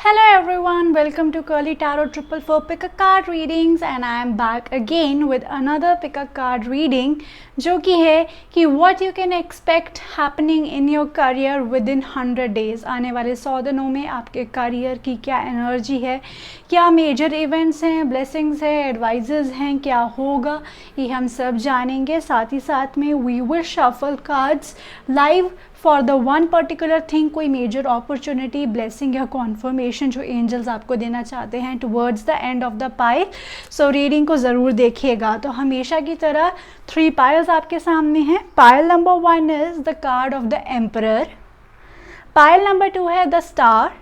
Hello everyone, welcome to Curly Tarot 444 Pick a Card Readings and I am back again with another Pick a Card Reading जो कि है कि what you can expect happening in your career within 100 days। आने वाले 100 दिनों में आपके career की क्या एनर्जी है, क्या मेजर इवेंट्स हैं, ब्लेसिंग्स हैं, एडवाइजेस हैं, क्या होगा, ये हम सब जानेंगे। साथ ही साथ में we will shuffle cards live for the one particular thing, कोई मेजर अपॉर्चुनिटी, ब्लेसिंग या कॉन्फर्मेशन जो एंजल्स आपको देना चाहते हैं towards the end of the pile. So reading को ज़रूर देखिएगा। तो हमेशा की तरह 3 पाइल्स आपके सामने हैं। Pile number 1 is the card of the emperor, pile number 2 है the star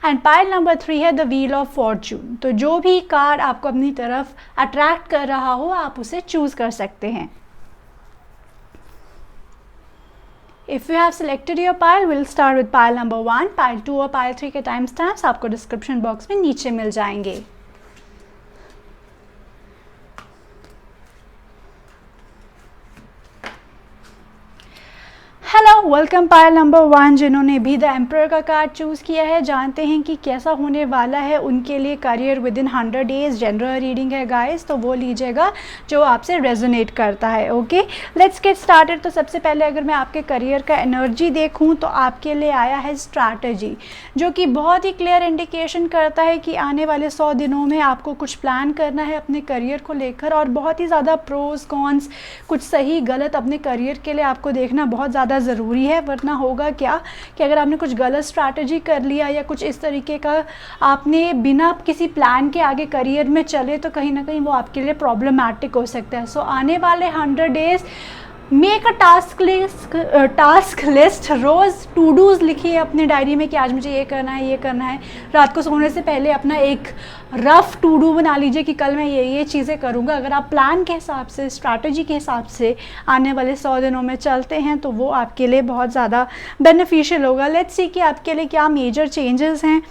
and pile number 3 है द व्हील ऑफ फॉर्चून। तो जो भी कार्ड आपको अपनी तरफ अट्रैक्ट कर रहा हो आप उसे चूज़ कर सकते हैं। If you have selected your pile, we'll start with pile number 1, pile 2 और pile 3 के टाइम स्टैम्प्स आपको डिस्क्रिप्शन बॉक्स में नीचे मिल जाएंगे। Hello, welcome pile number 1। जिन्होंने भी द एम्परर का कार्ड चूज़ किया है जानते हैं कि कैसा होने वाला है उनके लिए career with in 100 days. General reading है गाइस, तो वो लीजिएगा जो आपसे रेजोनेट करता है। Okay, let's get started. तो सबसे पहले अगर मैं आपके करियर का एनर्जी देखूं तो आपके लिए आया है स्ट्रैटेजी, जो कि बहुत ही क्लियर इंडिकेशन करता है कि आने वाले 100 दिनों में आपको कुछ प्लान करना है अपने करियर को लेकर, और बहुत ही ज़्यादा प्रोज कॉन्स, कुछ सही गलत अपने करियर के लिए आपको देखना बहुत ज़्यादा ज़रूरी है। वरना होगा क्या कि अगर आपने कुछ गलत स्ट्रैटेजी कर लिया या कुछ इस तरीके का आपने बिना किसी प्लान के आगे करियर में चले तो कहीं ना कहीं वो आपके लिए प्रॉब्लमैटिक हो सकता है। सो आने वाले 100 days make a task list, रोज़ टू डूज़ लिखिए अपनी डायरी में कि आज मुझे ये करना है, ये करना है। रात को सोने से पहले अपना एक रफ टू डू बना लीजिए कि कल मैं ये चीज़ें करूँगा। अगर आप प्लान के हिसाब से, स्ट्रैटेजी के हिसाब से आने वाले 100 दिनों में चलते हैं तो वो आपके लिए बहुत ज़्यादा बेनिफिशियल होगा। लेट्स सी कि आपके लिए क्या मेजर चेंजेस हैं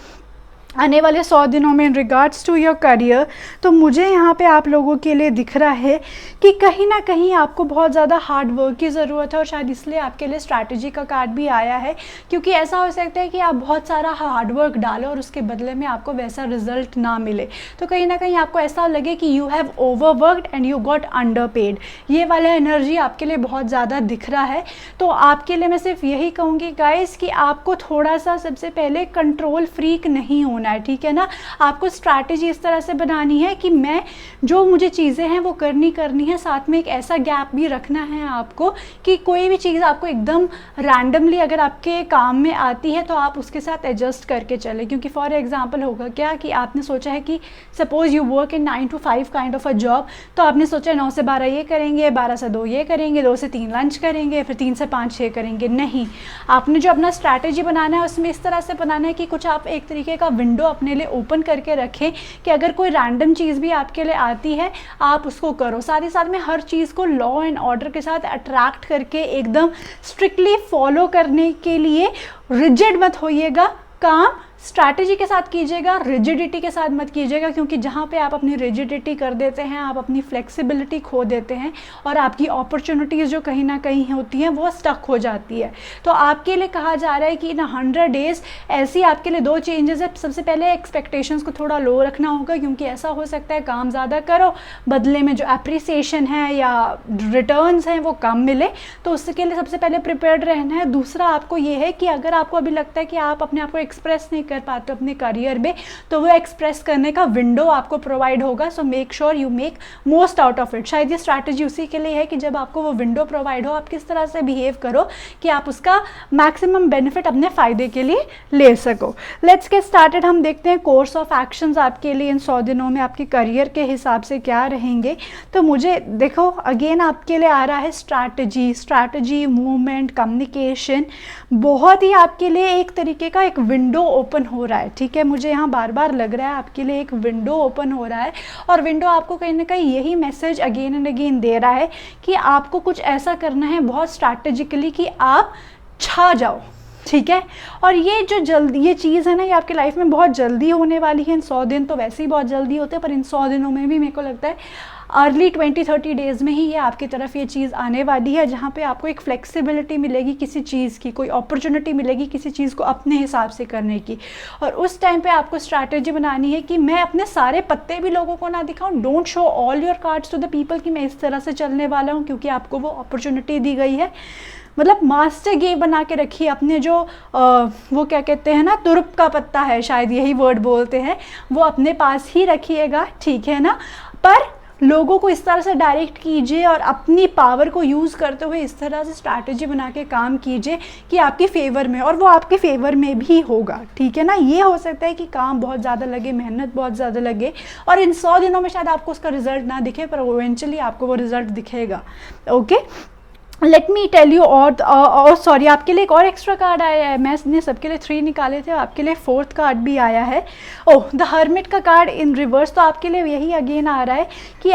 आने वाले 100 दिनों में in regards to your career. तो मुझे यहाँ पे आप लोगों के लिए दिख रहा है कि कहीं ना कहीं आपको बहुत ज़्यादा हार्ड वर्क की ज़रूरत है, और शायद इसलिए आपके लिए स्ट्रैटेजी का कार्ड भी आया है, क्योंकि ऐसा हो सकता है कि आप बहुत सारा हार्ड वर्क डालो और उसके बदले में आपको वैसा रिजल्ट ना मिले। तो कहीं ना कहीं आपको ऐसा लगे कि you have overworked and you got underpaid. ये वाला एनर्जी आपके लिए बहुत ज़्यादा दिख रहा है। तो आपके लिए मैं सिर्फ यही कहूँगी गाइस कि आपको थोड़ा सा सबसे पहले कंट्रोल फ्रीक नहीं होना है, ठीक है ना। आपको स्ट्रैटेजी इस तरह से बनानी है कि मैं जो मुझे चीज़ें हैं वो करनी है, साथ में एक ऐसा गैप भी रखना है आपको कि कोई भी चीज़ आपको एकदम रैंडमली अगर आपके काम में आती है तो आप उसके साथ एडजस्ट करके चले। क्योंकि फॉर एग्जांपल होगा क्या कि आपने सोचा है कि suppose you work in 9 to 5 kind of a job, तो आपने सोचा 9 से 12 ये करेंगे, 12 से 2 ये करेंगे, 2 से 3 लंच करेंगे, फिर 3 से 5 6 करेंगे। नहीं, आपने जो अपना स्ट्रैटेजी बनाना है उसमें इस तरह से बनाना है कि कुछ आप एक तरीके का विंडो अपने लिए ओपन करके रखें कि अगर कोई रैंडम चीज़ भी आपके लिए आती है आप उसको करो। साथ ही साथ में हर चीज़ को लॉ एंड ऑर्डर के साथ अट्रैक्ट करके एकदम स्ट्रिक्टली फॉलो करने के लिए रिजिड मत होइएगा। काम स्ट्रैटेजी के साथ कीजिएगा, रिजिडिटी के साथ मत कीजिएगा, क्योंकि जहाँ पे आप अपनी रिजिडिटी कर देते हैं आप अपनी फ्लेक्सिबिलिटी खो देते हैं और आपकी अपॉर्चुनिटीज़ जो कहीं ना कहीं होती हैं वो स्टक हो जाती है। तो आपके लिए कहा जा रहा है कि इन 100 डेज़ ऐसी आपके लिए 2 चेंजेस है। सबसे पहले एक्सपेक्टेशंस को थोड़ा लो रखना होगा, क्योंकि ऐसा हो सकता है काम ज़्यादा करो, बदले में जो अप्रिसिएशन है या रिटर्न्स हैं वो कम मिले, तो उसके लिए सबसे पहले प्रिपेयर्ड रहना है। दूसरा आपको ये है कि अगर आपको अभी लगता है कि आप अपने आप को एक्सप्रेस नहीं कर पाते अपने करियर में, तो वो एक्सप्रेस करने का विंडो आपको प्रोवाइड होगा। So make sure you make most out of it. शायद ये स्ट्रैटेजी उसी के लिए है कि जब आपको वो विंडो प्रोवाइड हो आप किस तरह से बिहेव करो कि आप उसका मैक्सिमम बेनिफिट अपने फ़ायदे के लिए ले सको। Let's get started. हम देखते हैं कोर्स ऑफ एक्शंस आपके लिए इन 100 दिनों में आपके करियर के हिसाब से क्या रहेंगे। तो मुझे देखो अगेन आपके लिए आ रहा है स्ट्रैटेजी, मूवमेंट, कम्युनिकेशन। बहुत ही आपके लिए एक तरीके का एक विंडो ओपन हो रहा है, ठीक है। मुझे यहाँ बार बार लग रहा है आपके लिए एक विंडो ओपन हो रहा है, और विंडो आपको कहीं ना कहीं यही message again and again they रहा है कि आपको कुछ ऐसा करना है बहुत स्ट्रैटेजिकली कि आप छा जाओ, ठीक है। और ये जो जल्दी ये चीज़ है ना, ये आपकी लाइफ में बहुत जल्दी होने वाली है। इन 100 दिन तो वैसे ही बहुत जल्दी होते हैं, पर इन 100 दिनों में भी मेरे को लगता है अर्ली 20-30 डेज़ में ही ये आपकी तरफ ये चीज़ आने वाली है, जहाँ पे आपको एक फ्लेक्सिबिलिटी मिलेगी किसी चीज़ की, कोई अपॉर्चुनिटी मिलेगी किसी चीज़ को अपने हिसाब से करने की। और उस टाइम पे आपको स्ट्रैटेजी बनानी है कि मैं अपने सारे पत्ते भी लोगों को ना दिखाऊं। Don't show all your cards to the people कि मैं इस तरह से चलने वाला हूँ, क्योंकि आपको वो अपॉर्चुनिटी दी गई है। मतलब मास्टर गेम बना के रखिए अपने जो वो क्या कहते हैं ना, तुरुप का पत्ता है शायद यही वर्ड बोलते हैं, वो अपने पास ही रखिएगा, ठीक है ना। पर लोगों को इस तरह से डायरेक्ट कीजिए और अपनी पावर को यूज़ करते हुए इस तरह से स्ट्रैटेजी बना के काम कीजिए कि आपके फेवर में, और वो आपके फेवर में भी होगा, ठीक है ना। ये हो सकता है कि काम बहुत ज़्यादा लगे, मेहनत बहुत ज़्यादा लगे, और इन 100 दिनों में शायद आपको उसका रिजल्ट ना दिखे, पर इवेंचुअली आपको वो रिजल्ट दिखेगा। Okay, let me tell you. और सॉरी, आपके लिए एक और एक्स्ट्रा कार्ड आया है। मैंने सबके लिए 3 निकाले थे, आपके लिए 4th कार्ड भी आया है। ओह, द हर्मिट का कार्ड इन रिवर्स। तो आपके लिए यही अगेन आ रहा है कि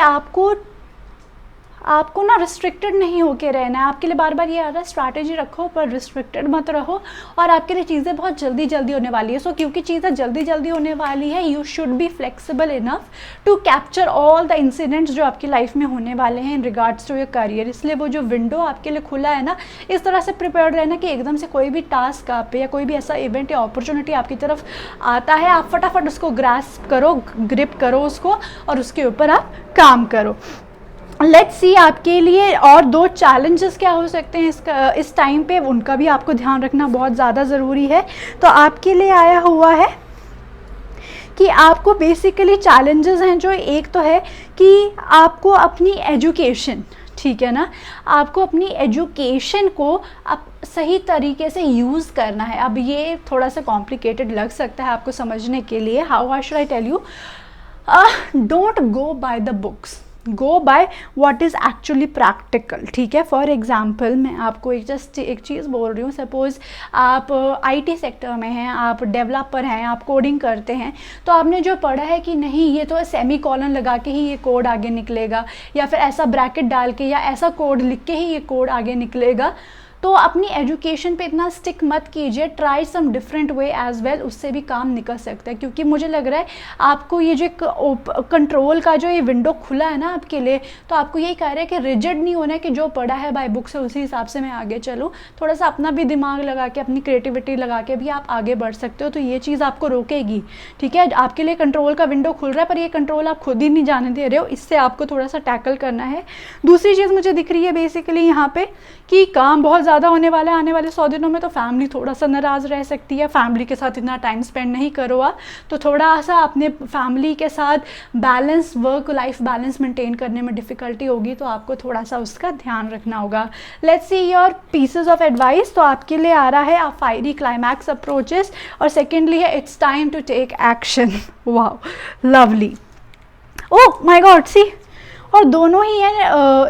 आपको ना रिस्ट्रिक्टेड नहीं होके रहना है। आपके लिए बार बार ये आ रहा है स्ट्रैटेजी रखो पर रिस्ट्रिक्टेड मत रहो, और आपके लिए चीज़ें बहुत जल्दी जल्दी होने वाली है। सो क्योंकि चीज़ें जल्दी जल्दी होने वाली है, you should be flexible enough to capture all the incidents जो आपकी लाइफ में होने वाले हैं in regards to your career. इसलिए वो जो विंडो आपके लिए खुला है ना, इस तरह से प्रिपेयर्ड रहना कि एकदम से कोई भी टास्क आप पे या कोई भी ऐसा इवेंट या अपॉर्चुनिटी आपकी तरफ आता है, आप फटाफट उसको ग्रास्प करो, ग्रिप करो उसको, और उसके ऊपर आप काम करो। लेट्स सी आपके लिए और 2 चैलेंजेस क्या हो सकते हैं इस टाइम पे, उनका भी आपको ध्यान रखना बहुत ज़्यादा ज़रूरी है। तो आपके लिए आया हुआ है कि आपको बेसिकली चैलेंजेस हैं जो, एक तो है कि आपको अपनी एजुकेशन, ठीक है ना, आपको अपनी एजुकेशन को आप सही तरीके से यूज़ करना है। अब ये थोड़ा सा कॉम्प्लिकेटेड लग सकता है आपको समझने के लिए। How should I tell you, don't go by the books, go by what is actually practical, ठीक है। फॉर एग्जाम्पल मैं आपको एक चीज़ बोल रही हूँ। सपोज़ आप IT सेक्टर में हैं, आप डेवलपर हैं, आप कोडिंग करते हैं, तो आपने जो पढ़ा है कि नहीं ये तो सेमी कॉलन लगा के ही ये कोड आगे निकलेगा, या फिर ऐसा ब्रैकेट डाल के या ऐसा कोड लिख के ही ये कोड आगे निकलेगा, तो अपनी एजुकेशन पे इतना स्टिक मत कीजिए। Try some different way as well, उससे भी काम निकल सकता है। क्योंकि मुझे लग रहा है आपको ये जो कंट्रोल का जो ये विंडो खुला है ना आपके लिए, तो आपको यही कह रहा है कि रिजिड नहीं होना है कि जो पढ़ा है बाय बुक से उसी हिसाब से मैं आगे चलूँ। थोड़ा सा अपना भी दिमाग लगा के, अपनी क्रिएटिविटी लगा के भी आप आगे बढ़ सकते हो। तो ये चीज़ आपको रोकेगी, ठीक है। आपके लिए कंट्रोल का विंडो खुल रहा है, पर ये कंट्रोल आप खुद ही नहीं जाने दे रहे हो, इससे आपको थोड़ा सा टैकल करना है। दूसरी चीज़ मुझे दिख रही है बेसिकली यहाँ पे कि काम बहुत ज़्यादा होने वाला है आने वाले 100 दिनों में, तो फैमिली थोड़ा सा नाराज़ रह सकती है। फैमिली के साथ इतना टाइम स्पेंड नहीं करो आप, तो थोड़ा सा अपने फैमिली के साथ balance, work life balance maintain करने में डिफ़िकल्टी होगी, तो आपको थोड़ा सा उसका ध्यान रखना होगा। Let's see your pieces of advice. तो आपके लिए आ रहा है आ फायरी क्लाइमैक्स अप्रोचेस, और सेकेंडली है it's time to take action. Wow, lovely. Oh my god, see, और दोनों ही है,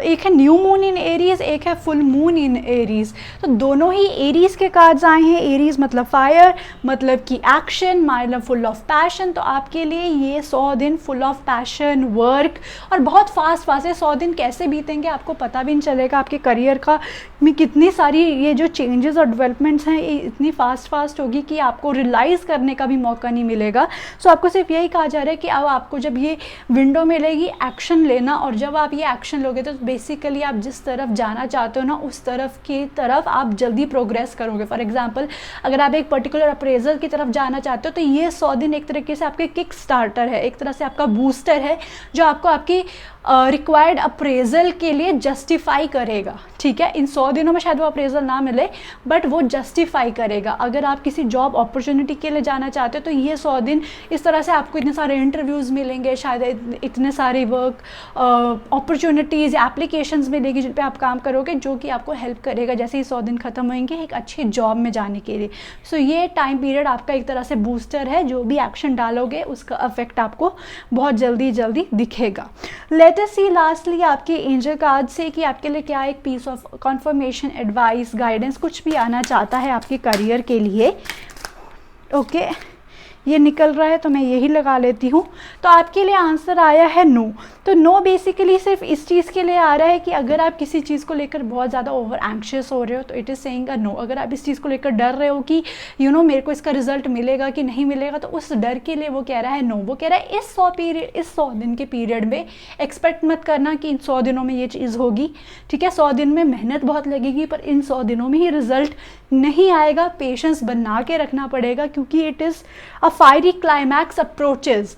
एक है न्यू मून इन एरीज, एक है फुल मून इन एरीज। तो दोनों ही एरीज के कार्ड्स आए हैं। एरीज मतलब फायर, मतलब कि एक्शन, मतलब फुल ऑफ पैशन। तो आपके लिए ये 100 दिन फुल ऑफ पैशन, वर्क, और बहुत फास्ट है। 100 दिन कैसे बीतेंगे आपको पता भी नहीं चलेगा। आपके करियर का में कितनी सारी ये जो चेंजेस और डेवलपमेंट्स हैं, ये इतनी फास्ट होगी कि आपको रियलाइज़ करने का भी मौका नहीं मिलेगा। सो आपको सिर्फ यही कहा जा रहा है कि अब आपको जब ये विंडो मिलेगी, एक्शन लेना, और जब आप ये एक्शन लोगे तो बेसिकली आप जिस तरफ जाना चाहते हो ना, उस तरफ की तरफ आप जल्दी प्रोग्रेस करोगे। फॉर एग्जांपल, अगर आप एक पर्टिकुलर अप्रेजल की तरफ जाना चाहते हो, तो ये 100 दिन एक तरीके से आपके किक स्टार्टर है, एक तरह से आपका बूस्टर है, जो आपको आपकी रिक्वायर्ड अप्रेजल के लिए जस्टिफाई करेगा, ठीक है। इन 100 दिनों में शायद वो अप्रेजल ना मिले, बट वो जस्टिफाई करेगा। अगर आप किसी जॉब अपॉर्चुनिटी के लिए जाना चाहते हो, तो ये 100 दिन इस तरह से आपको इतने सारे इंटरव्यूज़ मिलेंगे, शायद इतने सारे वर्क अपॉर्चुनिटीज़, एप्लीकेशंस मिलेगी जिन पे आप काम करोगे, जो कि आपको हेल्प करेगा जैसे ही 100 दिन ख़त्म होंगे एक अच्छी जॉब में जाने के लिए। सो ये टाइम पीरियड आपका एक तरह से बूस्टर है। जो भी एक्शन डालोगे उसका इफेक्ट आपको बहुत जल्दी दिखेगा। लेट अस सी लास्टली आपके एंजल कार्ड से कि आपके लिए क्या एक piece of confirmation, advice, guidance, कुछ भी आना चाहता है आपके करियर के लिए। ओके, ये निकल रहा है तो मैं यही लगा लेती हूँ। तो आपके लिए आंसर आया है नो। तो नो बेसिकली सिर्फ इस चीज़ के लिए आ रहा है कि अगर आप किसी चीज़ को लेकर बहुत ज़्यादा ओवर एंक्शियस हो रहे हो तो it is saying a no. अगर आप इस चीज़ को लेकर डर रहे हो कि मेरे को इसका रिजल्ट मिलेगा कि नहीं मिलेगा, तो उस डर के लिए वो कह रहा है नो। वो कह रहा है इस 100 दिन के पीरियड में एक्सपेक्ट मत करना कि इन 100 दिनों में ये चीज़ होगी, ठीक है। 100 दिन में मेहनत बहुत लगेगी पर इन 100 दिनों में ही रिजल्ट नहीं आएगा। पेशेंस बना के रखना पड़ेगा क्योंकि it is a fiery climax approaches.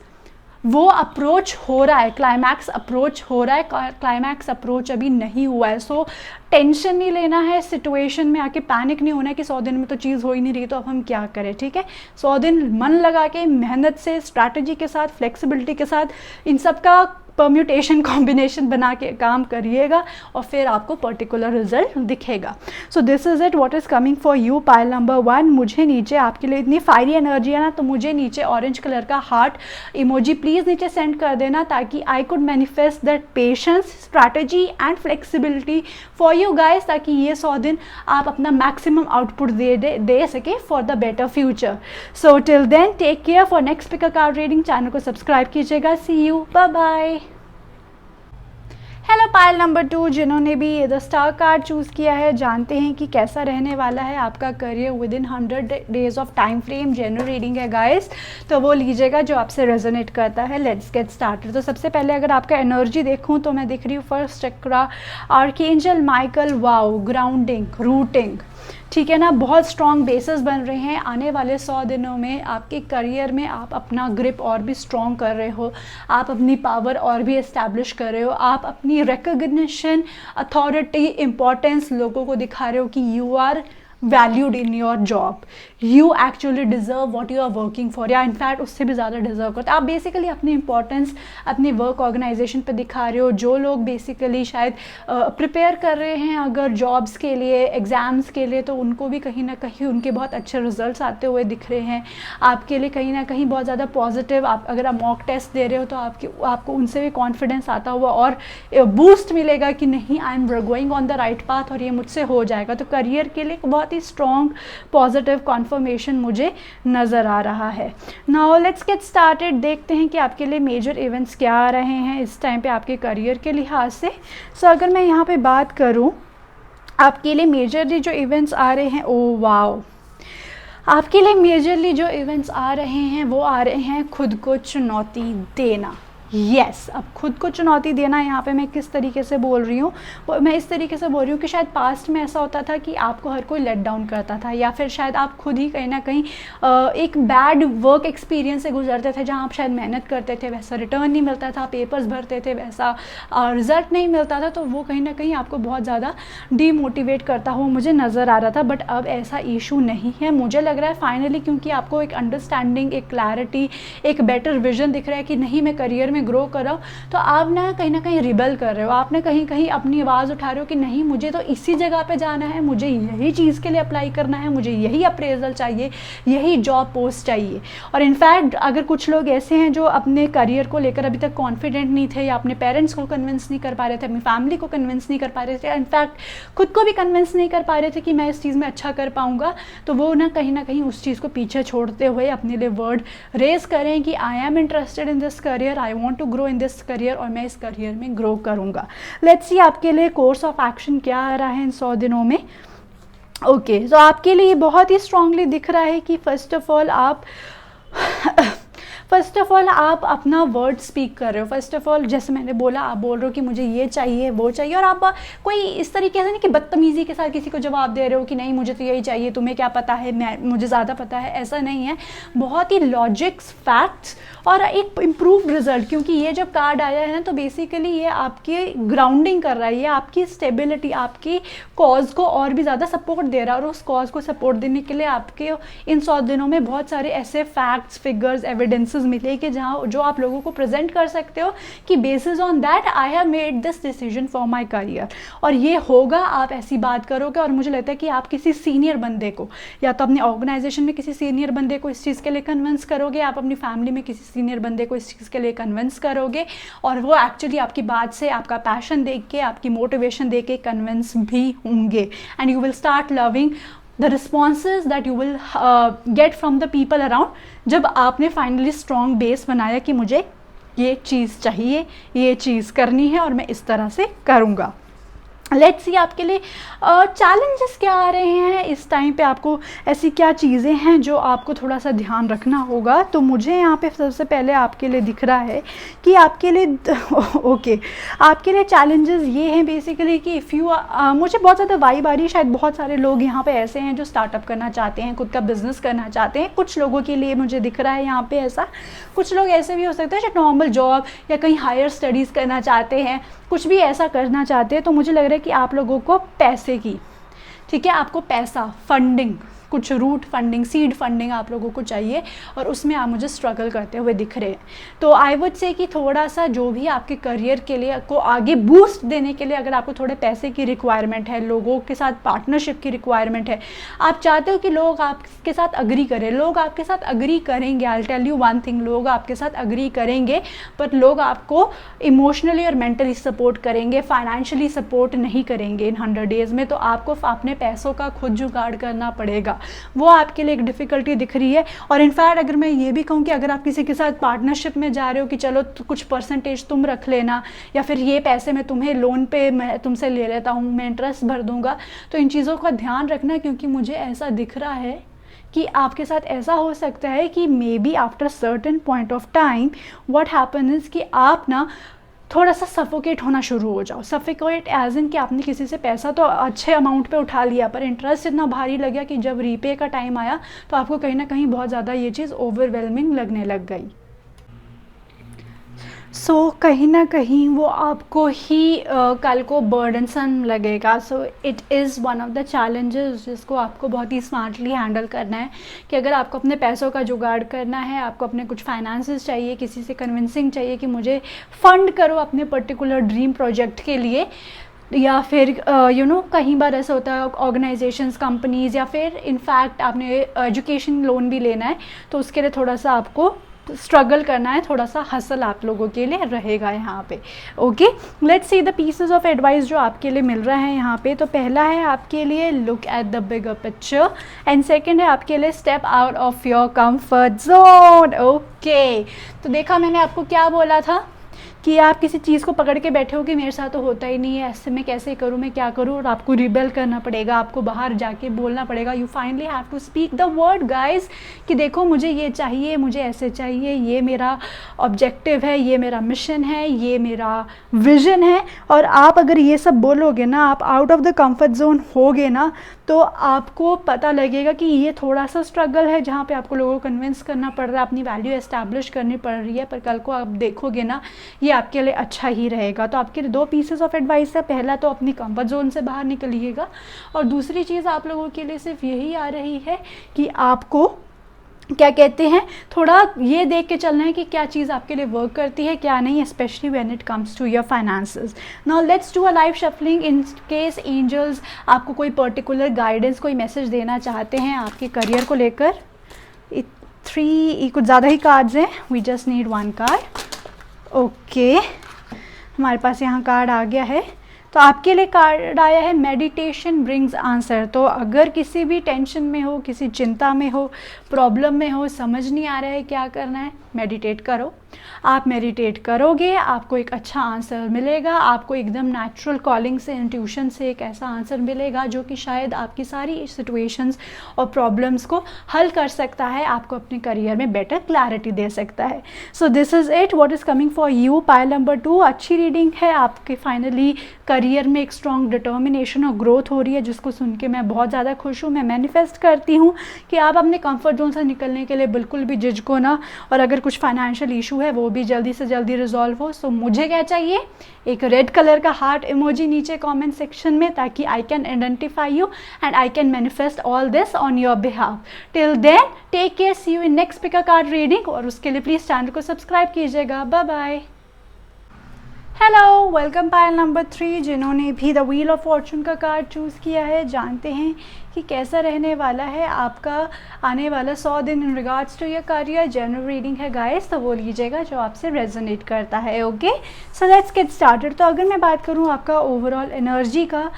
वो अप्रोच हो रहा है, क्लाइमैक्स अप्रोच हो रहा है, क्लाइमैक्स अप्रोच अभी नहीं हुआ है। सो टेंशन नहीं लेना है, सिचुएशन में आके पैनिक नहीं होना है कि 100 दिन में तो चीज़ हो ही नहीं रही तो अब हम क्या करें, ठीक है। 100 दिन मन लगा के मेहनत से, स्ट्रैटेजी के साथ, फ्लेक्सिबिलिटी के साथ इन सब का परम्यूटेशन कॉम्बिनेशन बना के काम करिएगा और फिर आपको पर्टिकुलर रिजल्ट दिखेगा। So this is it what is coming for you pile number 1। मुझे नीचे आपके लिए इतनी फायरी एनर्जी है ना, तो मुझे नीचे ऑरेंज कलर का हार्ट इमोजी प्लीज़ नीचे सेंड कर देना ताकि I could manifest that patience, strategy and flexibility for you guys, ताकि ये 100 दिन आप अपना मैक्सिमम आउटपुट दे सके for the better future. So till then take care. For next pick a card reading channel को सब्सक्राइब कीजिएगा। See you, bye bye. Hello pile number 2, जिन्होंने भी द स्टार कार्ड चूज़ किया है, जानते हैं कि कैसा रहने वाला है आपका career with in 100 days of time frame. General reading है गाइस, तो वो लीजिएगा जो आपसे रेजोनेट करता है। Let's get started. तो सबसे पहले अगर आपका एनर्जी देखूं तो मैं दिख रही हूँ first chakra archangel Michael. Wow, grounding, rooting, ठीक है ना। बहुत स्ट्रॉन्ग बेसिस बन रहे हैं। आने वाले 100 दिनों में आपके करियर में आप अपना ग्रिप और भी स्ट्रॉन्ग कर रहे हो, आप अपनी पावर और भी इस्टेब्लिश कर रहे हो, आप अपनी रिकग्निशन, अथॉरिटी, इम्पोर्टेंस लोगों को दिखा रहे हो कि you are valued in your job, you actually deserve what you are working for, या इनफैक्ट उससे भी ज़्यादा डिज़र्व करते हैं। आप बेसिकली अपनी इंपॉर्टेंस अपनी वर्क ऑर्गेनाइजेशन पे दिखा रहे हो। जो लोग बेसिकली शायद प्रिपेयर कर रहे हैं अगर जॉब्स के लिए, एग्ज़ाम्स के लिए, तो उनको भी कहीं ना कहीं उनके बहुत अच्छे रिजल्ट्स आते हुए दिख रहे हैं। आपके लिए कहीं ना कहीं बहुत ज़्यादा पॉजिटिव, आप अगर आप मॉक टेस्ट दे रहे हो तो आपको उनसे भी कॉन्फिडेंस आता हुआ और बूस्ट मिलेगा कि नहीं, I am going on the right path और ये मुझसे हो जाएगा। तो करियर के लिए बहुत ही स्ट्रॉन्ग पॉजिटिव कॉन्फर्मेशन मुझे नज़र आ रहा है। Now let's get started. देखते हैं कि आपके लिए मेजर इवेंट्स क्या आ रहे हैं इस टाइम पे आपके करियर के लिहाज से। सो अगर मैं यहाँ पे बात करूँ आपके लिए मेजरली जो इवेंट्स आ रहे हैं, ओ वाओ, आपके लिए मेजरली जो इवेंट्स आ रहे हैं वो आ रहे हैं खुद को चुनौती देना। यस, अब खुद को चुनौती देना यहाँ पे मैं किस तरीके से बोल रही हूँ, मैं इस तरीके से बोल रही हूँ कि शायद पास्ट में ऐसा होता था कि आपको हर कोई लेट डाउन करता था, या फिर शायद आप खुद ही कहीं ना कहीं एक बैड वर्क एक्सपीरियंस से गुजरते थे जहाँ आप शायद मेहनत करते थे वैसा रिटर्न नहीं मिलता था, पेपर्स भरते थे वैसा रिजल्ट नहीं मिलता था, तो वो कहीं ना कहीं आपको बहुत ज़्यादा डीमोटिवेट करता हुआ मुझे नज़र आ रहा था। बट अब ऐसा इशू नहीं है, मुझे लग रहा है फाइनली, क्योंकि आपको एक अंडरस्टैंडिंग, एक क्लैरिटी, एक बेटर विजन दिख रहा है कि नहीं मैं करियर ग्रो कर रहा हूँ, तो आप ना कहीं रिबल कर रहे हो, आप ना कहीं अपनी आवाज़ उठा रहे हो कि नहीं मुझे तो इसी जगह पे जाना है, मुझे यही चीज़ के लिए अप्लाई करना है, मुझे यही अप्रेजल चाहिए, यही जॉब पोस्ट चाहिए। और इनफैक्ट अगर कुछ लोग ऐसे हैं जो अपने करियर को लेकर अभी तक कॉन्फिडेंट नहीं थे, या अपने पेरेंट्स को कन्विंस नहीं कर पा रहे थे, अपनी फैमिली को कन्विंस नहीं कर पा रहे थे, इनफैक्ट खुद को भी कन्विंस नहीं कर पा रहे थे कि मैं इस चीज़ में अच्छा कर पाऊँगा, तो वो ना कहीं उस चीज़ को पीछे छोड़ते हुए अपने लिए वर्ड रेज करें कि I am interested in this career, I want to grow in this career, और मैं इस करियर में ग्रो करूंगा। लेट्स सी आपके लिए कोर्स ऑफ एक्शन क्या आ रहा है इन 100 दिनों में। ओके, तो आपके लिए बहुत ही स्ट्रांगली दिख रहा है कि फर्स्ट ऑफ ऑल आप अपना वर्ड स्पीक कर रहे हो। फर्स्ट ऑफ ऑल जैसे मैंने बोला, आप बोल रहे हो कि मुझे ये चाहिए वो चाहिए, और आप कोई इस तरीके से नहीं कि बदतमीज़ी के साथ किसी को जवाब दे रहे हो कि नहीं मुझे तो यही चाहिए, तुम्हें क्या पता है, मुझे ज़्यादा पता है, ऐसा नहीं है। बहुत ही लॉजिक्स, फैक्ट्स और एक इम्प्रूव्ड रिजल्ट, क्योंकि ये जब कार्ड आया है ना तो बेसिकली ये आपकी ग्राउंडिंग कर रहा है, ये आपकी स्टेबिलिटी, आपकी कॉज को और भी ज़्यादा सपोर्ट दे रहा है। और उस कॉज को सपोर्ट देने के लिए आपके इन 100 दिनों में बहुत सारे ऐसे फैक्ट्स, फिगर्स, एविडेंसेस मिले कि जहाँ जो आप लोगों को प्रेजेंट कर सकते हो कि basis on that I have made this decision for my career, और ये होगा। आप ऐसी बात करोगे और मुझे लगता है कि आप किसी सीनियर बंदे को, या तो अपने ऑर्गेनाइजेशन में किसी सीनियर बंदे को इस चीज़ के लिए कन्विंस करोगे, आप अपनी फैमिली में किसी सीनियर बंदे को इस चीज़ के लिए कन्विंस करोगे, और वो एक्चुअली आपकी बात से, आपका पैशन देख के, आपकी मोटिवेशन देख के कन्विंस भी होंगे, and you will start loving the responses that you will get from the people around, जब आपने फाइनली स्ट्रॉन्ग बेस बनाया कि मुझे ये चीज़ चाहिए, ये चीज़ करनी है और मैं इस तरह से करूँगा। लेट्स सी आपके लिए चैलेंजेस क्या आ रहे हैं इस टाइम पे, आपको ऐसी क्या चीज़ें हैं जो आपको थोड़ा सा ध्यान रखना होगा। तो मुझे यहाँ पे सबसे पहले आपके लिए दिख रहा है कि आपके लिए ओके आपके लिए चैलेंजेस ये हैं बेसिकली कि इफ़ यू मुझे बहुत ज़्यादा वाइब आ रही है, शायद बहुत सारे लोग यहाँ पे ऐसे हैं जो स्टार्टअप करना चाहते हैं, खुद का बिजनेस करना चाहते हैं। कुछ लोगों के लिए मुझे दिख रहा है यहाँ पे ऐसा, कुछ लोग ऐसे भी हो सकते हैं जो नॉर्मल जॉब या कहीं हायर स्टडीज़ करना चाहते हैं, कुछ भी ऐसा करना चाहते हैं। तो मुझे लग रहा है कि आप लोगों को पैसे की, ठीक है, आपको पैसा, फंडिंग, कुछ रूट फंडिंग, सीड फंडिंग आप लोगों को चाहिए और उसमें आप मुझे स्ट्रगल करते हुए दिख रहे हैं। तो आई वुड से कि थोड़ा सा जो भी आपके करियर के लिए को आगे बूस्ट देने के लिए अगर आपको थोड़े पैसे की रिक्वायरमेंट है, लोगों के साथ पार्टनरशिप की रिक्वायरमेंट है, आप चाहते हो कि लोग आपके साथ अग्री करें, लोग आपके साथ अग्री करेंगे। I tell you one thing, लोग आपके साथ अग्री करेंगे बट लोग आपको इमोशनली और मेंटली सपोर्ट करेंगे, फाइनेंशियली सपोर्ट नहीं करेंगे इन 100 डेज़ में। तो आपको अपने पैसों का खुद जुगाड़ करना पड़ेगा, वो आपके लिए एक डिफ़िकल्टी दिख रही है। और इनफैक्ट अगर मैं ये भी कहूँ कि अगर आप किसी के साथ पार्टनरशिप में जा रहे हो कि चलो कुछ परसेंटेज तुम रख लेना या फिर ये पैसे मैं तुम्हें लोन पे मैं तुमसे ले लेता हूँ, मैं इंटरेस्ट भर दूंगा, तो इन चीज़ों का ध्यान रखना, क्योंकि मुझे ऐसा दिख रहा है कि आपके साथ ऐसा हो सकता है कि may be after certain point of time what happen is कि आप ना थोड़ा सा सफोकेट होना शुरू हो जाओ। सफोकेट एज इन कि आपने किसी से पैसा तो अच्छे अमाउंट पे उठा लिया पर इंटरेस्ट इतना भारी लग गया कि जब रीपे का टाइम आया तो आपको कहीं ना कहीं बहुत ज़्यादा ये चीज़ ओवरवेलमिंग लगने लग गई। सो कहीं ना कहीं वो आपको ही कल को बर्डनसन लगेगा। So it is one of the challenges जिसको आपको बहुत ही स्मार्टली हैंडल करना है कि अगर आपको अपने पैसों का जुगाड़ करना है, आपको अपने कुछ फाइनेंसेस चाहिए, किसी से कन्विंसिंग चाहिए कि मुझे फ़ंड करो अपने पर्टिकुलर ड्रीम प्रोजेक्ट के लिए, या फिर कहीं बार ऐसा होता है ऑर्गेनाइजेशंस, कंपनीज़, या फिर इनफैक्ट आपने एजुकेशन लोन भी लेना है तो उसके लिए थोड़ा सा आपको स्ट्रगल करना है, थोड़ा सा हसल आप लोगों के लिए रहेगा यहाँ पे। Okay, let's see the pieces of advice जो आपके लिए मिल रहा है यहाँ पे। तो पहला है आपके लिए look at the bigger picture and second है आपके लिए step out of your comfort zone. Okay, तो देखा मैंने आपको क्या बोला था कि आप किसी चीज़ को पकड़ के बैठे हो कि मेरे साथ तो होता ही नहीं है, ऐसे मैं कैसे करूँ, मैं क्या करूँ, और आपको रिबेल करना पड़ेगा, आपको बाहर जाके बोलना पड़ेगा। You finally have to speak the word guys कि देखो मुझे ये चाहिए, मुझे ऐसे चाहिए, ये मेरा ऑब्जेक्टिव है, ये मेरा मिशन है, ये मेरा विजन है। और आप अगर ये सब बोलोगे ना, आप out of the comfort zone होगे ना, तो आपको पता लगेगा कि ये थोड़ा सा स्ट्रगल है जहाँ पे आपको लोगों को कन्विंस करना पड़ रहा है, अपनी वैल्यू एस्टैब्लिश करनी पड़ रही है, पर कल को आप देखोगे ना ये आपके लिए अच्छा ही रहेगा। तो आपके लिए 2 पीसेस ऑफ एडवाइस है। पहला तो अपनी कंफर्ट जोन से बाहर निकलिएगा और दूसरी चीज़ आप लोगों के लिए सिर्फ यही आ रही है कि आपको क्या कहते हैं, थोड़ा ये देख के चलना है कि क्या चीज़ आपके लिए वर्क करती है, क्या नहीं, specially when it comes to your finances. Now let's do a live shuffling in case angels आपको कोई पर्टिकुलर गाइडेंस, कोई मैसेज देना चाहते हैं आपके करियर को लेकर। 3 कुछ ज़्यादा ही कार्ड्स हैं, we just need 1 card. Okay, हमारे पास यहाँ कार्ड आ गया है। तो आपके लिए कार्ड आया है मेडिटेशन ब्रिंग्स आंसर। तो अगर किसी भी टेंशन में हो, किसी चिंता में हो, प्रॉब्लम में हो, समझ नहीं आ रहा है क्या करना है, मेडिटेट करो। आप मेडिटेट करोगे, आपको एक अच्छा आंसर मिलेगा, आपको एकदम नेचुरल कॉलिंग से, इंट्यूशन से एक ऐसा आंसर मिलेगा जो कि शायद आपकी सारी सिचुएशंस और प्रॉब्लम्स को हल कर सकता है, आपको अपने करियर में बेटर क्लैरिटी दे सकता है। So this is it, what is coming for you. Pile number 2 अच्छी रीडिंग है, आपके फाइनली करियर में एक स्ट्रॉन्ग डिटर्मिनेशन और ग्रोथ हो रही है, जिसको सुन के मैं बहुत ज़्यादा खुश हूँ। मैं मैनिफेस्ट करती हूँ कि आप अपने कंफर्ट जोन से निकलने के लिए बिल्कुल भी झिझको ना, और अगर कुछ फाइनेंशियल इशू है वो भी जल्दी से जल्दी रिजॉल्व हो। सो मुझे क्या चाहिए, एक रेड कलर का हार्ट इमोजी नीचे कमेंट सेक्शन में, ताकि I can identify you and I can manifest all this on your behalf. Till then take care, see you in next pick a card reading, और उसके लिए please channel को subscribe कीजिएगा। Bye bye. Hello, welcome pile number 3 जिन्होंने भी the wheel of fortune का card choose किया है। जानते हैं कि कैसा रहने वाला है आपका आने वाला 100 दिन in regards to your career. General reading है गाइस, तो वो लीजिएगा जो आपसे रेजोनेट करता है। Okay, so let's get started. तो अगर मैं बात करूँ आपका ओवरऑल एनर्जी का,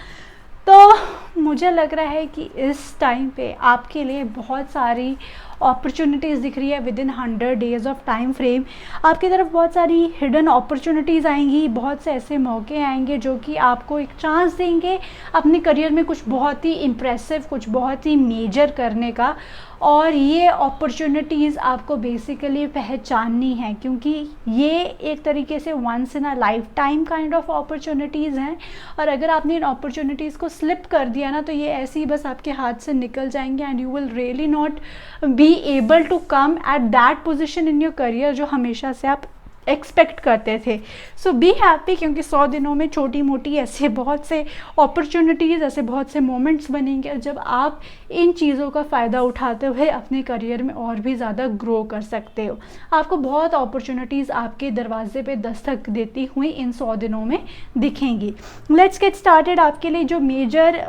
तो मुझे लग रहा है कि इस टाइम पे आपके लिए बहुत सारी अपॉर्चुनिटीज़ दिख रही है with in 100 days of time frame. आपकी तरफ बहुत सारी हिडन अपॉर्चुनिटीज़ आएंगी, बहुत से ऐसे मौके आएंगे जो कि आपको एक चांस देंगे अपने करियर में कुछ बहुत ही इम्प्रेसिव, कुछ बहुत ही मेजर करने का। और ये अपॉर्चुनिटीज़ आपको बेसिकली पहचाननी है, क्योंकि ये एक तरीके से once in a lifetime kind of opportunities हैं। और अगर आपने इन अपॉर्चुनिटीज़ को स्लिप कर दिया ना, तो ये ऐसे ही बस आपके हाथ से निकल जाएंगे and you will really not be able to come at that position in your career जो हमेशा से आप एक्सपेक्ट करते थे। सो बी हैप्पी, क्योंकि 100 दिनों में छोटी मोटी ऐसे बहुत से अपॉर्चुनिटीज़, ऐसे बहुत से मोमेंट्स बनेंगे जब आप इन चीज़ों का फ़ायदा उठाते हुए अपने करियर में और भी ज़्यादा ग्रो कर सकते हो। आपको बहुत अपॉर्चुनिटीज़ आपके दरवाजे पे दस्तक देती हुई इन 100 दिनों में दिखेंगी। Let's get started. आपके लिए जो मेजर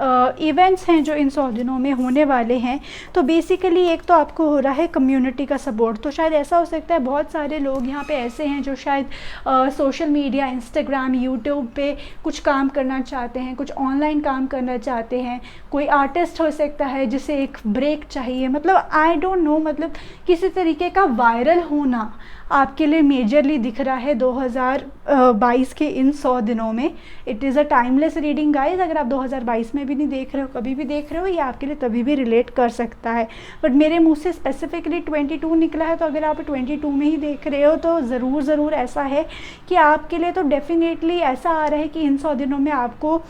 इवेंट्स हैं जो इन 100 दिनों में होने वाले हैं, तो बेसिकली एक तो आपको हो रहा है कम्युनिटी का सपोर्ट। तो शायद ऐसा हो सकता है बहुत सारे लोग यहाँ पे ऐसे हैं जो शायद सोशल मीडिया, इंस्टाग्राम, यूट्यूब पे कुछ काम करना चाहते हैं, कुछ ऑनलाइन काम करना चाहते हैं। कोई आर्टिस्ट हो सकता है जिसे एक ब्रेक चाहिए, मतलब आई डोंट नो, मतलब किसी तरीके का वायरल होना आपके लिए मेजरली दिख रहा है 2022 के इन 100 दिनों में। It is a timeless reading guys. अगर आप 2022 में भी नहीं देख रहे हो, कभी भी देख रहे हो, ये आपके लिए तभी भी रिलेट कर सकता है। बट मेरे मुंह से स्पेसिफिकली 22 निकला है, तो अगर आप 22 में ही देख रहे हो तो ज़रूर ऐसा है कि आपके लिए तो डेफिनेटली ऐसा आ रहा है कि इन 100 दिनों में आपको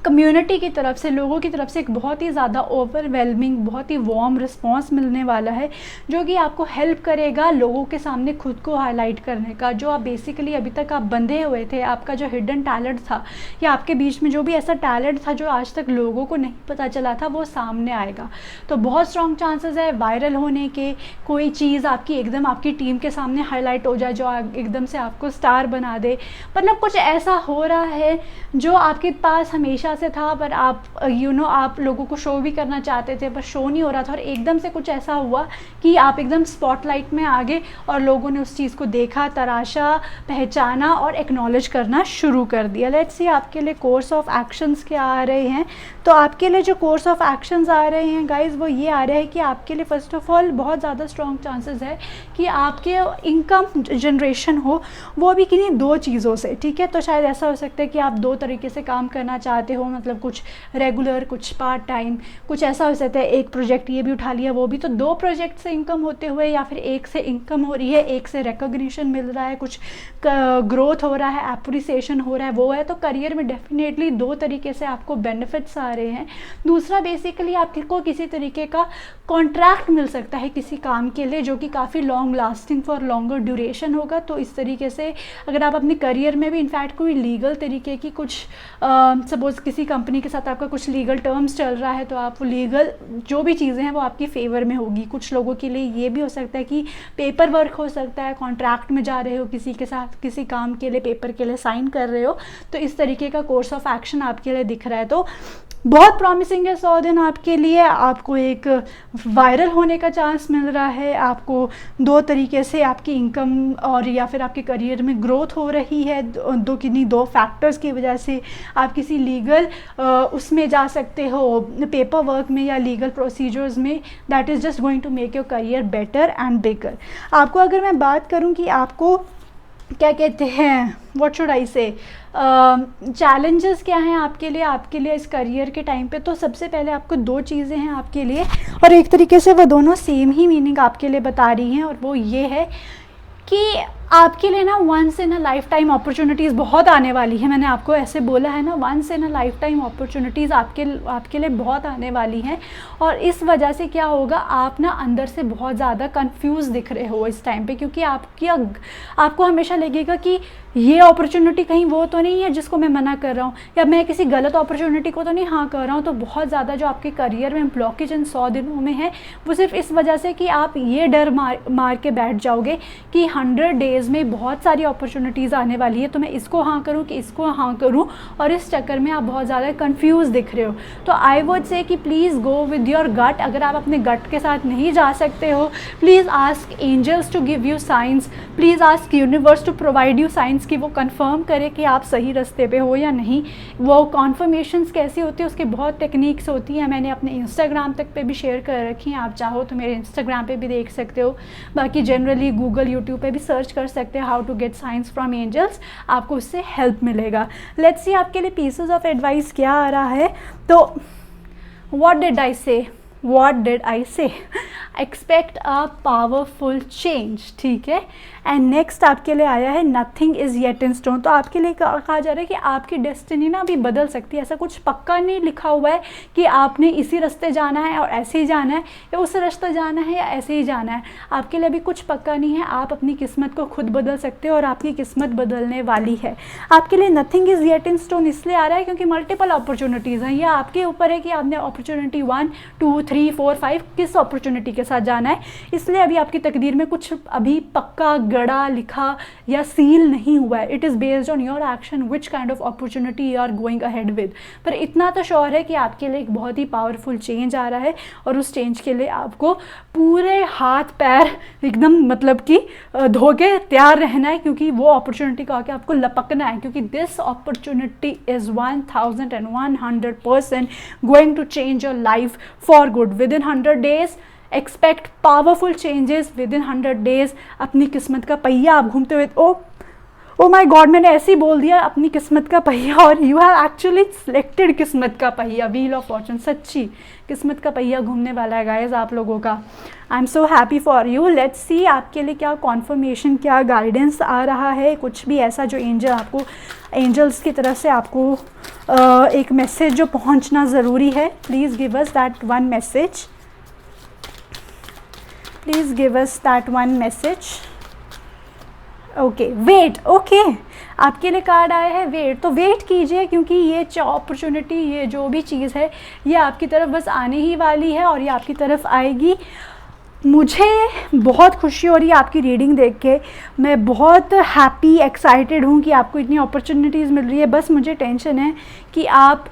कम्युनिटी की तरफ से, लोगों की तरफ से एक बहुत ही ज़्यादा ओवरवेलमिंग, बहुत ही वार्म रिस्पांस मिलने वाला है, जो कि आपको हेल्प करेगा लोगों के सामने खुद को हाईलाइट करने का। जो आप बेसिकली अभी तक आप बंधे हुए थे, आपका जो हिडन टैलेंट था या आपके बीच में जो भी ऐसा टैलेंट था जो आज तक लोगों को नहीं पता चला था, वो सामने आएगा। तो बहुत स्ट्रॉन्ग चांसेस है वायरल होने के। कोई चीज़ आपकी एकदम आपकी टीम के सामने हाईलाइट हो जाए जो एकदम से आपको स्टार बना दे। मतलब कुछ ऐसा हो रहा है जो आपके पास हमेशा से था, पर आप आप लोगों को शो भी करना चाहते थे पर शो नहीं हो रहा था, और एकदम से कुछ ऐसा हुआ कि आप एकदम स्पॉटलाइट में आ गए और लोगों ने उस चीज़ को देखा, तराशा, पहचाना और एक्नॉलेज करना शुरू कर दिया। लेट्स सी आपके लिए कोर्स ऑफ एक्शंस क्या आ रहे हैं। तो आपके लिए जो कोर्स ऑफ एक्शंस आ रहे हैं गाइज, वो ये आ रहे हैं कि आपके लिए फर्स्ट ऑफ ऑल बहुत ज़्यादा स्ट्रॉन्ग चांसेस है कि आपके इनकम जनरेशन हो, वो भी किन्हीं दो चीज़ों से। ठीक है, तो शायद ऐसा हो सकता है कि आप दो तरीके से काम करना चाहते हो, मतलब कुछ रेगुलर, कुछ पार्ट टाइम, कुछ ऐसा हो सकता है एक प्रोजेक्ट ये भी उठा लिया वो भी, तो दो प्रोजेक्ट से इनकम होते हुए, या फिर एक से इनकम हो रही है, एक से रिकॉग्निशन मिल रहा है, कुछ ग्रोथ हो रहा है, एप्रिसिएशन हो रहा है, वो है। तो करियर में डेफिनेटली दो तरीके से आपको बेनिफिट्स आ रहे हैं। दूसरा बेसिकली आपको किसी तरीके का कॉन्ट्रैक्ट मिल सकता है किसी काम के लिए जो कि काफ़ी long lasting for longer duration होगा। तो इस तरीके से अगर आप अपने करियर में भी इनफैक्ट कोई लीगल तरीके की कुछ सपोज किसी कंपनी के साथ आपका कुछ लीगल टर्म्स चल रहा है, तो आप लीगल जो भी चीज़ें हैं वो आपकी फेवर में होगी। कुछ लोगों के लिए ये भी हो सकता है कि पेपर वर्क हो सकता है, कॉन्ट्रैक्ट में जा रहे हो किसी के साथ, किसी काम के लिए, पेपर के लिए साइन कर रहे हो, तो इस तरीके का कोर्स ऑफ एक्शन आपके लिए दिख रहा है। तो बहुत प्रॉमिसिंग है 100 दिन आपके लिए। आपको एक वायरल होने का चांस मिल रहा है, आपको दो तरीके से आपकी इनकम और या फिर आपके करियर में ग्रोथ हो रही है। दो फैक्टर्स की वजह से आप किसी लीगल उसमें जा सकते हो, पेपर वर्क में या लीगल प्रोसीजर्स में, that is just going to make your career better and bigger. आपको अगर मैं बात करूं कि आपको क्या कहते हैं, व्हाट शुड आई से, चैलेंजेस क्या हैं आपके लिए इस करियर के टाइम पे। तो सबसे पहले आपको दो चीज़ें हैं आपके लिए, और एक तरीके से वो दोनों सेम ही मीनिंग आपके लिए बता रही हैं, और वो ये है कि आपके लिए ना once in a lifetime opportunities बहुत आने वाली है। मैंने आपको ऐसे बोला है ना, once in a lifetime opportunities आपके लिए बहुत आने वाली हैं। और इस वजह से क्या होगा, आप ना अंदर से बहुत ज़्यादा कंफ्यूज दिख रहे हो इस टाइम पे, क्योंकि आपको हमेशा लगेगा कि ये अपॉर्चुनिटी कहीं वो तो नहीं है जिसको मैं मना कर रहा हूँ, या मैं किसी गलत अपॉर्चुनिटी को तो नहीं हाँ कर रहा हूँ। तो बहुत ज़्यादा जो आपके करियर में ब्लॉकेज इन 100 दिनों में है, वो सिर्फ इस वजह से कि आप ये डर मार के बैठ जाओगे कि 100 डेज डेज़ में बहुत सारी अपॉर्चुनिटीज़ आने वाली है, तो मैं इसको हाँ करूँ कि इसको हाँ करूँ, और इस चक्कर में आप बहुत ज़्यादा कंफ्यूज दिख रहे हो। तो आई वुड से कि please go with your gut. अगर आप अपने गट के साथ नहीं जा सकते हो, please ask angels to give you signs, please ask universe to provide you signs कि वो कंफर्म करे कि आप सही रास्ते पे हो या नहीं। वो कॉन्फर्मेशंस कैसी होती है, उसकी बहुत टेक्निक्स होती हैं, मैंने अपने इंस्टाग्राम तक पे भी शेयर कर रखी हैं, आप चाहो तो मेरे इंस्टाग्राम पे भी देख सकते हो। बाकी जनरली गूगल यूट्यूब पे भी सर्च कर सकते हैं how to get signs from angels, आपको उससे हेल्प मिलेगा। लेट्स सी आपके लिए पीसेस ऑफ एडवाइस क्या आ रहा है। तो व्हाट डिड आई से एक्सपेक्ट अ पावरफुल चेंज, ठीक है। एंड नेक्स्ट आपके लिए आया है nothing is yet in stone. तो आपके लिए कहा जा रहा है कि आपकी डेस्टिनी ना अभी बदल सकती है। ऐसा कुछ पक्का नहीं लिखा हुआ है कि आपने इसी रास्ते जाना है और ऐसे ही जाना है, या उस रास्ते जाना है या ऐसे ही जाना है। आपके लिए अभी कुछ पक्का नहीं है, आप अपनी किस्मत को खुद बदल सकते हो और आपकी किस्मत बदलने वाली है। आपके लिए nothing is yet in stone इसलिए आ रहा है क्योंकि मल्टीपल अपॉर्चुनिटीज़ हैं। यह आपके ऊपर है कि आपने अपॉर्चुनिटी 1 2 3 4 5 किस अपॉर्चुनिटी के साथ जाना है। इसलिए अभी आपकी तकदीर में कुछ अभी पक्का गड़ा लिखा या सील नहीं हुआ है। It is based on your action which kind of opportunity you are going ahead with. पर इतना तो श्योर है कि आपके लिए एक बहुत ही पावरफुल चेंज आ रहा है, और उस चेंज के लिए आपको पूरे हाथ पैर एकदम मतलब कि धो के तैयार रहना है, क्योंकि वो अपॉर्चुनिटी को आके आपको लपकना है। क्योंकि this opportunity is 1100% going to change your life for good. Within 100 days expect powerful changes. Within 100 days अपनी किस्मत का पहिया आप घूमते हुए, ओ माय गॉड, मैंने ऐसे ही बोल दिया अपनी किस्मत का पहिया, और यू हैव एक्चुअली सिलेक्टेड किस्मत का पहिया, व्हील ऑफ फॉर्चून। सच्ची किस्मत का पहिया घूमने वाला है गाइस आप लोगों का। I am so happy for you. Let's see आपके लिए क्या कॉन्फर्मेशन, क्या गाइडेंस आ रहा है, कुछ भी ऐसा जो एंजल्स की तरफ से आपको एक मैसेज जो पहुंचना ज़रूरी है। Please give us that one message, please give us that one message. Okay wait, okay आपके लिए कार्ड आया है वेट। तो वेट कीजिए, क्योंकि ये अपॉर्चुनिटी, ये जो भी चीज़ है, ये आपकी तरफ बस आने ही वाली है और ये आपकी तरफ आएगी। मुझे बहुत खुशी हो रही है आपकी रीडिंग देख के। मैं बहुत हैप्पी, एक्साइटेड हूँ कि आपको इतनी अपॉर्चुनिटीज़ मिल रही है। बस मुझे टेंशन है कि आप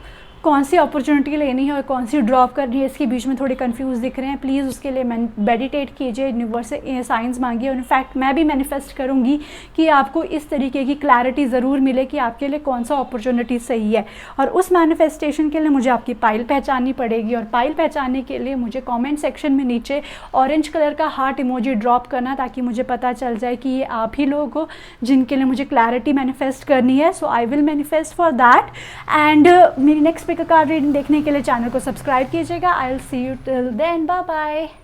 कौन सी अपॉर्चुनिटी लेनी है और कौन सी ड्रॉप करनी है, इसके बीच में थोड़े कंफ्यूज दिख रहे हैं। प्लीज़ उसके लिए मेडिटेट कीजिए, यूनिवर्स से साइंस मांगिए। इनफैक्ट मैं भी मैनिफेस्ट करूँगी कि आपको इस तरीके की क्लैरिटी ज़रूर मिले कि आपके लिए कौन सा अपॉर्चुनिटी सही है। और उस मैनिफेस्टेशन के लिए मुझे आपकी पाइल पहचाननी पड़ेगी, और पाइल पहचानने के लिए मुझे कॉमेंट सेक्शन में नीचे ऑरेंज कलर का हार्ट इमोजी ड्रॉप करना, ताकि मुझे पता चल जाए कि ये आप ही लोग हो जिनके लिए मुझे क्लैरिटी मैनिफेस्ट करनी है। So I will manifest for that. And मेरी नेक्स्ट कार्ड रीडिंग देखने के लिए चैनल को सब्सक्राइब कीजिएगा। I will see you till then, bye bye.